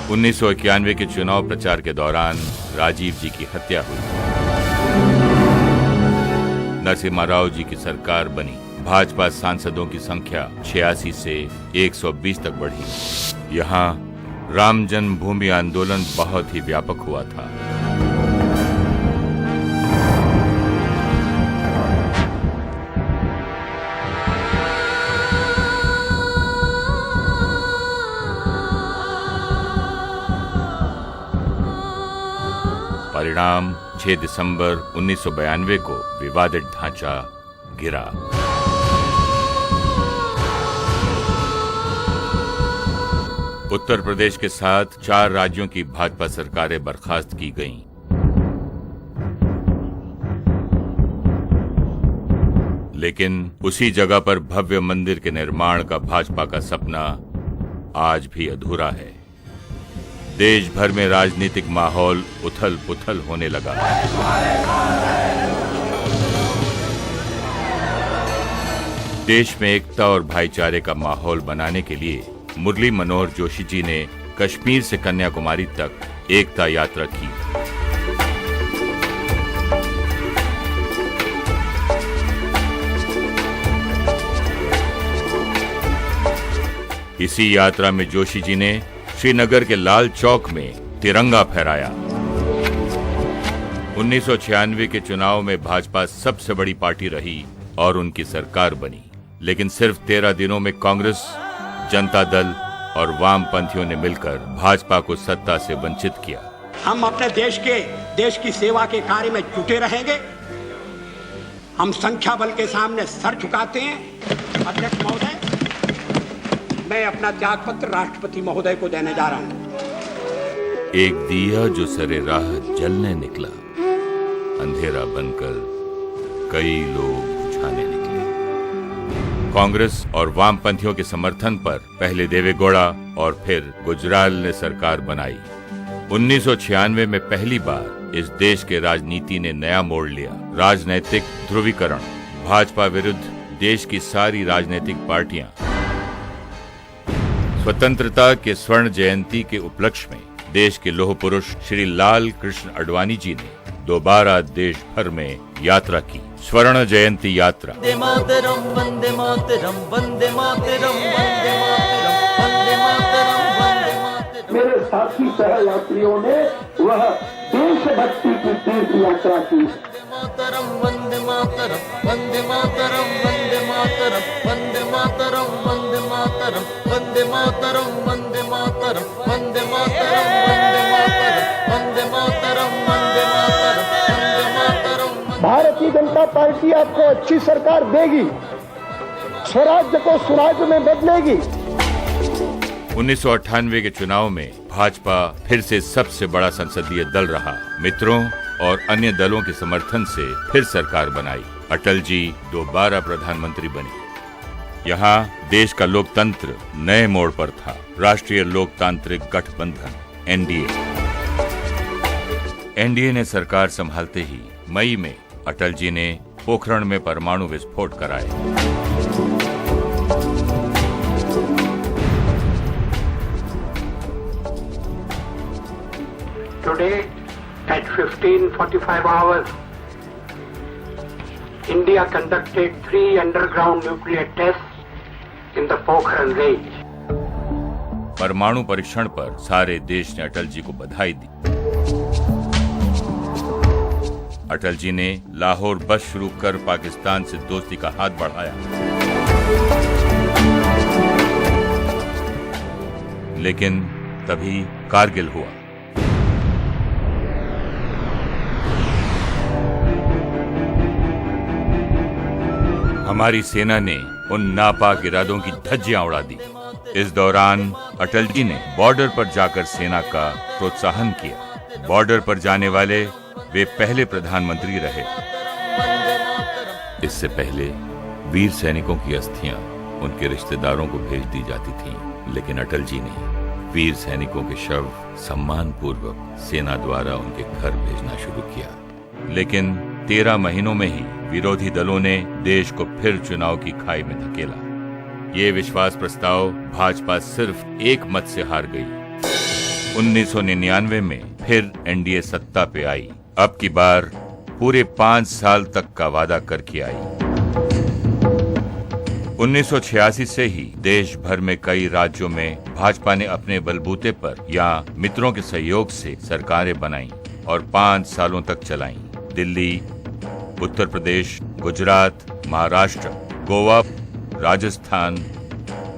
1991 के चुनाव प्रचार के दौरान राजीव जी की हत्या हुई। नरसिम्हा राव जी की सरकार बनी। भाजपा सांसदों की संख्या 86 से 120 तक बढ़ी। यहाँ राम जन्मभूमि आंदोलन बहुत ही व्यापक हुआ था। परिणाम 6 दिसंबर 1992 को विवादित ढांचा गिरा। उत्तर प्रदेश के साथ 4 राज्यों की भाजपा सरकारें बर्खास्त की गईं। लेकिन उसी जगह पर भव्य मंदिर के निर्माण का भाजपा का सपना आज भी अधूरा है। देश भर में राजनीतिक माहौल उथल पुथल होने लगा। देश में एकता और भाईचारे का माहौल बनाने के लिए मुरली मनोहर जोशी जी ने कश्मीर से कन्याकुमारी तक एकता यात्रा की। इसी यात्रा में जोशी जी ने श्रीनगर के लाल चौक में तिरंगा फहराया। 1996 के चुनाव में भाजपा सबसे बड़ी पार्टी रही और उनकी सरकार बनी। लेकिन सिर्फ 13 दिनों में कांग्रेस, जनता दल और वामपंथियों ने मिलकर भाजपा को सत्ता से वंचित किया। हम अपने देश की सेवा के कार्य में जुटे रहेंगे। हम संख्या बल के सामने सर झुकाते हैं। अध्यक्ष महोदय, मैं अपना त्यागपत्र राष्ट्रपति महोदय को देने जा रहा हूं। एक दिया जो सरे राह जलने निकला, अंधेरा बनकर कई लोग बुझाने निकले। कांग्रेस और वामपंथियों के समर्थन पर पहले देवेगौड़ा और फिर गुजराल ने सरकार बनाई। 1996 में पहली बार इस देश के राजनीति ने नया मोड़ लिया। राजनैतिक ध्रुवीकरण। भाजपा विरुद्ध देश की सारी राजनीतिक पार्टियां। स्वतंत्रता के स्वर्ण जयंती के उपलक्ष्य में देश के लौह पुरुष श्री लाल कृष्ण आडवाणी जी ने दोबारा देश भर में यात्रा की। स्वर्ण जयंती यात्रा। वंदे मातरम, वंदे मातरम, वंदे मातरम, वंदे मातरम, वंदे मातरम, वंदे मातरम। मेरे साथी सहयात्रियों ने वह देशभक्ति की तीर्थ यात्रा की। मातरम, वंदे मातरम, वंदे मातरम, वंदे मातरम, वंदे मातरम, वंदे मातरम, वंदे मातरम, वंदे मातरम, वंदे मातरम, वंदे मातरम, वंदे मातरम, वंदे मातरम, वंदे मातरम। भारतीय जनता पार्टी आपको अच्छी सरकार देगी, स्वराज्य को सुराज्य में बदलेगी। 1998 के चुनाव में भाजपा फिर से सबसे बड़ा संसदीय दल रहा। मित्रों और अन्य दलों के समर्थन से फिर सरकार बनाई। अटल जी दोबारा प्रधानमंत्री बने। यहाँ देश का लोकतंत्र नए मोड़ पर था। राष्ट्रीय लोकतांत्रिक गठबंधन एनडीए ने सरकार संभालते ही मई में अटल जी ने पोखरण में परमाणु विस्फोट कराए। Today at 15:45 hours, India conducted 3 underground nuclear tests in the Pokhran range. परमाणु परीक्षण पर सारे देश ने अटल जी को बधाई दी। अटल जी ने लाहौर बस शुरू कर पाकिस्तान से दोस्ती का हाथ बढ़ाया। लेकिन तभी कारगिल हुआ। हमारी सेना ने उन नापाक इरादों की धज्जियां उड़ा दी। इस दौरान अटल जी ने बॉर्डर पर जाकर सेना का प्रोत्साहन किया। बॉर्डर पर जाने वाले वे पहले प्रधानमंत्री रहे। इससे पहले वीर सैनिकों की अस्थियां उनके रिश्तेदारों को भेज दी जाती थीं, लेकिन अटल जी ने वीर सैनिकों के शव सम्मान पूर्वक सेना द्वारा उनके घर भेजना शुरू किया। लेकिन 13 महीनों में ही विरोधी दलों ने देश को फिर चुनाव की खाई में धकेला। ये विश्वास प्रस्ताव भाजपा सिर्फ एक मत से हार गई। 1999 में फिर एनडीए सत्ता पे आई। अब की बार पूरे 5 साल तक का वादा करके आई। 1986 से ही देश भर में कई राज्यों में भाजपा ने अपने बलबूते पर या मित्रों के सहयोग से सरकारें बनाई और 5 सालों तक चलाईं। दिल्ली, उत्तर प्रदेश, गुजरात, महाराष्ट्र, गोवा, राजस्थान,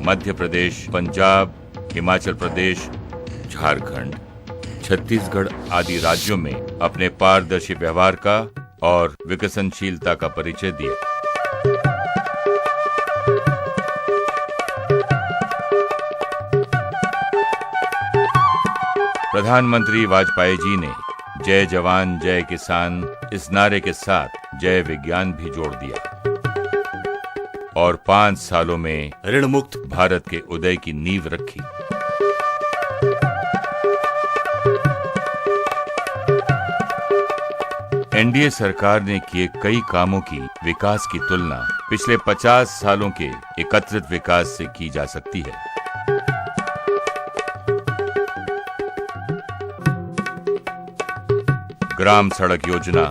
मध्य प्रदेश, पंजाब, हिमाचल प्रदेश, झारखंड, छत्तीसगढ़ आदि राज्यों में अपने पारदर्शी व्यवहार का और विकसनशीलता का परिचय दिया। प्रधानमंत्री वाजपेयी जी ने जय जवान जय किसान इस नारे के साथ जय विज्ञान भी जोड़ दिया और 5 सालों में ऋण मुक्त भारत के उदय की नींव रखी। एनडीए सरकार ने किए कई कामों की विकास की तुलना पिछले 50 सालों के एकत्रित विकास से की जा सकती है। ग्राम सड़क योजना,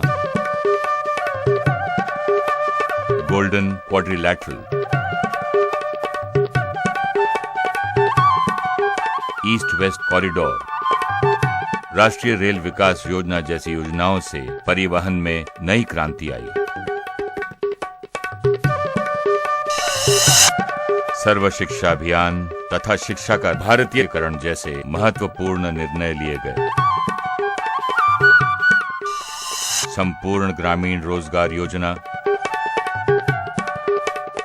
golden quadrilateral, east west corridor, राष्ट्रीय रेल विकास योजना जैसी योजनाओं से परिवहन में नई क्रांति आई। सर्व शिक्षा अभियान तथा शिक्षा का भारतीयकरण जैसे महत्वपूर्ण निर्णय लिए गए। संपूर्ण ग्रामीण रोजगार योजना,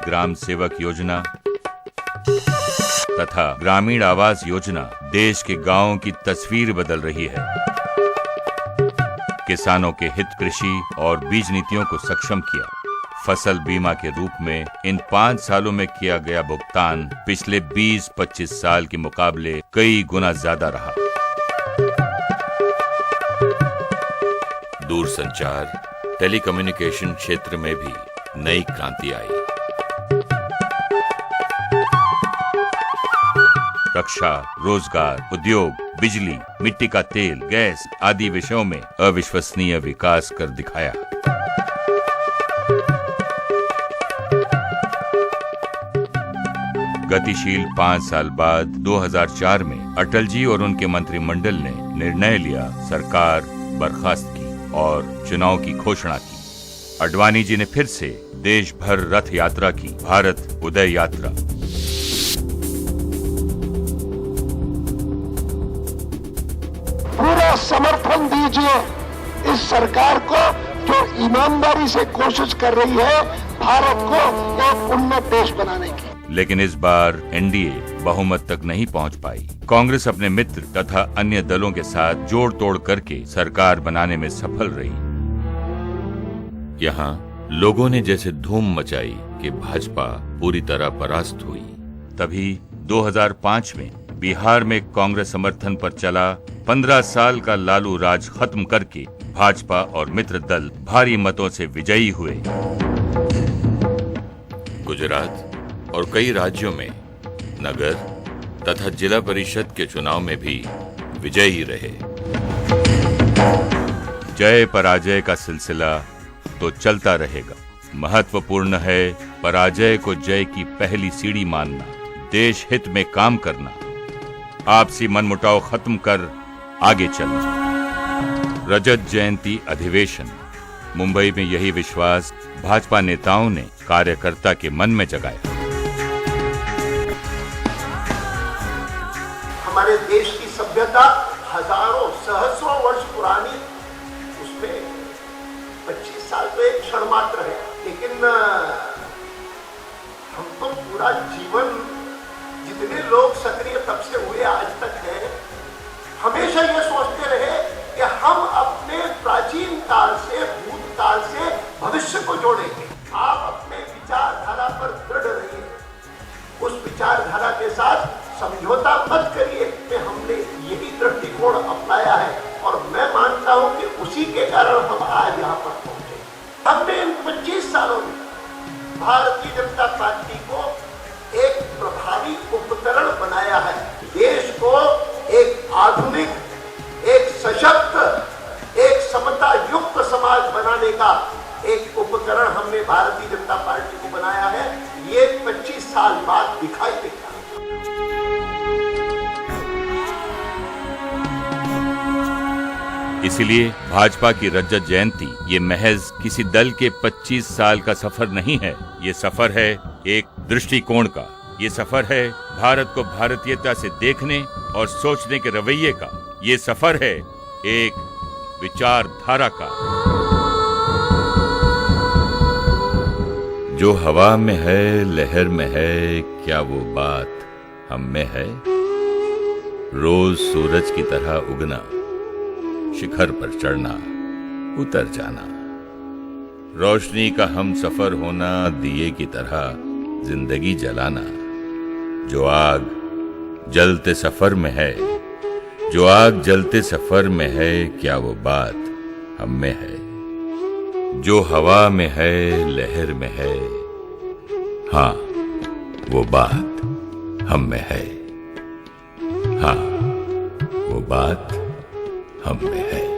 ग्राम सेवक योजना तथा ग्रामीण आवास योजना देश के गांवों की तस्वीर बदल रही है। किसानों के हित, कृषि और बीज नीतियों को सक्षम किया। फसल बीमा के रूप में इन 5 सालों में किया गया भुगतान पिछले 20-25 साल के मुकाबले कई गुना ज्यादा रहा। दूरसंचार, टेलीकम्युनिकेशन क्षेत्र में भी नई क्रांति आई। रक्षा, रोजगार, उद्योग, बिजली, मिट्टी का तेल, गैस आदि विषयों में अविश्वसनीय विकास कर दिखाया। गतिशील 5 साल बाद 2004 में अटल जी और उनके मंत्रिमंडल ने निर्णय लिया, सरकार बर्खास्त की और चुनाव की घोषणा की। अडवाणी जी ने फिर से देश भर रथ यात्रा की, भारत उदय यात्रा। पूरा समर्थन दीजिए इस सरकार को जो ईमानदारी से कोशिश कर रही है भारत को एक उन्नत देश बनाने की। लेकिन इस बार एनडीए बहुमत तक नहीं पहुंच पाई। कांग्रेस अपने मित्र तथा अन्य दलों के साथ जोड़ तोड़ करके सरकार बनाने में सफल रही। यहाँ लोगों ने जैसे धूम मचाई कि भाजपा पूरी तरह परास्त हुई। तभी 2005 में बिहार में कांग्रेस समर्थन पर चला 15 साल का लालू राज खत्म करके भाजपा और मित्र दल भारी मतों से विजयी हुए। गुजरात और कई राज्यों में नगर तथा जिला परिषद के चुनाव में भी विजयी रहे। जय पराजय का सिलसिला तो चलता रहेगा। महत्वपूर्ण है पराजय को जय की पहली सीढ़ी मानना, देश हित में काम करना, आपसी मनमुटाव खत्म कर आगे चलना। रजत जयंती अधिवेशन, मुंबई में यही विश्वास भाजपा नेताओं ने कार्यकर्ता के मन में जगाया। हमारे देश की सभ्यता हजारों सहस्रों वर्ष पुरानी, उसमें 25 साल तो एक क्षण मात्र है, लेकिन हम तो पूरा जीवन, जितने लोग सक्रिय तब से हुए आज तक है, हमेशा ये सोचते रहे कि हम अपने प्राचीन काल से, भूतकाल से भविष्य को जोड़ेंगे। आप अपने विचारधारा पर दृढ़ रहिए, उस विचारधारा के साथ समझौता मत करिए कि हमने यही दृष्टिकोण अपनाया है, और मैं मानता हूं कि उसी के कारण हम आज यहाँ पर पहुंचे। हमने इन 25 सालों में भारतीय जनता पार्टी को एक प्रभावी उपकरण बनाया है, देश को एक आधुनिक, एक सशक्त, एक समता युक्त समाज बनाने का एक उपकरण हमने भारतीय जनता पार्टी को बनाया है। ये 25 साल बाद दिखाई देगा। इसीलिए भाजपा की रजत जयंती ये महज किसी दल के 25 साल का सफर नहीं है। ये सफर है एक दृष्टिकोण का। ये सफर है भारत को भारतीयता से देखने और सोचने के रवैये का। ये सफर है एक विचारधारा का। जो हवा में है, लहर में है, क्या वो बात हम में है? रोज सूरज की तरह उगना, शिखर पर चढ़ना, उतर जाना, रोशनी का हम सफर होना, दिए की तरह जिंदगी जलाना। जो आग जलते सफर में है, जो आग जलते सफर में है, क्या वो बात हम में है? जो हवा में है, लहर में है, हाँ वो बात हम में है। हाँ वो बात हम में है।